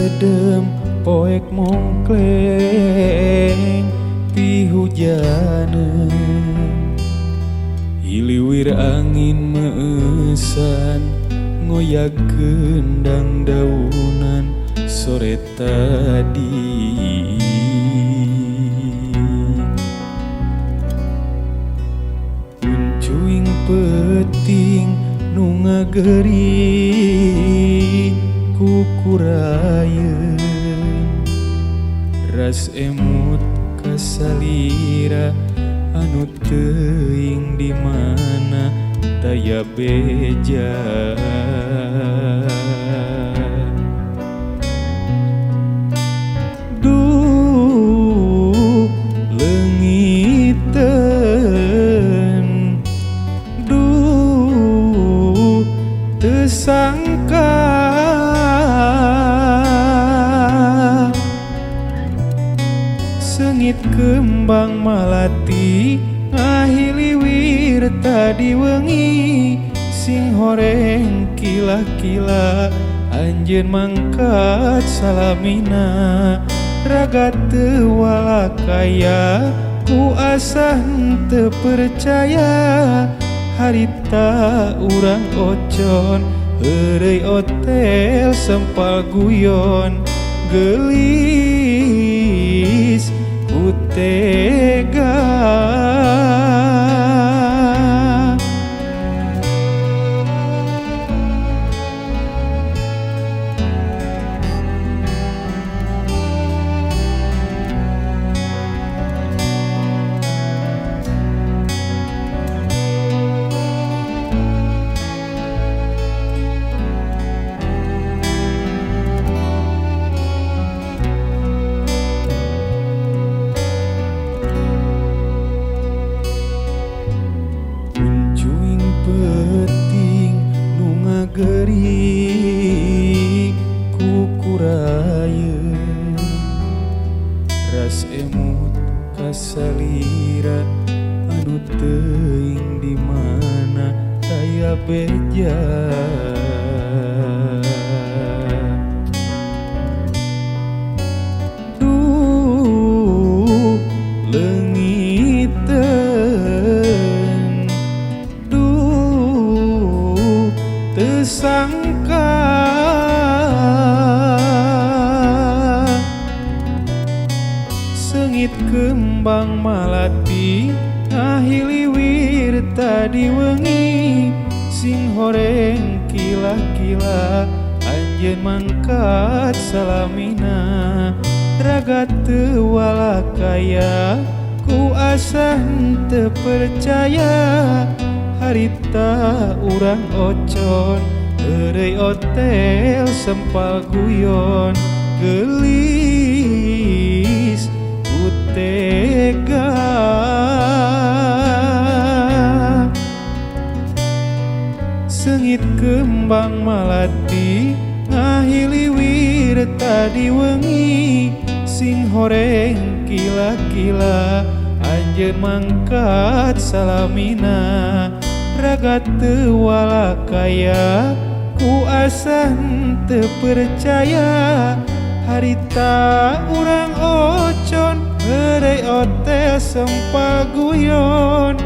Sedem poek mongkleng pi hujanan, hiliwir angin meesan ngoyak gendang daunan sore tadi. Uncuing peting nu ngageri kukurayeun, ras emut kasalira anu teuing di mana daya beja. Duh leungiteun, duh teu sangka seungit kembang malati ngahiliwir tadi wengi, sing horeng kila-kila anjeun mangkat salamina, raga teu walakaya ku asa henteu percaya, harita urang ocon heureuy otel sempal guyon, geulis ku tega. Peting nu ngageri kukurayeun, ras emut kasalira anu teuing di mana daya beja. Duh leungiteun, teu sangka seungit kembang malati ngahiliwir tadi wengi, sing horeng kila-kila anjeun mangkat salamina, raga teu walakaya ku asa henteu percaya, harita urang ocon heureuy otel sempal guyon, geulis ku tega. Seungit kembang malati ngahiliwir tadi wengi, sing horeng kila-kila anjeun mangkat salamina, raga teu walakaya ku asa henteu percaya, harita urang ocon heureuy otel sempal guyon,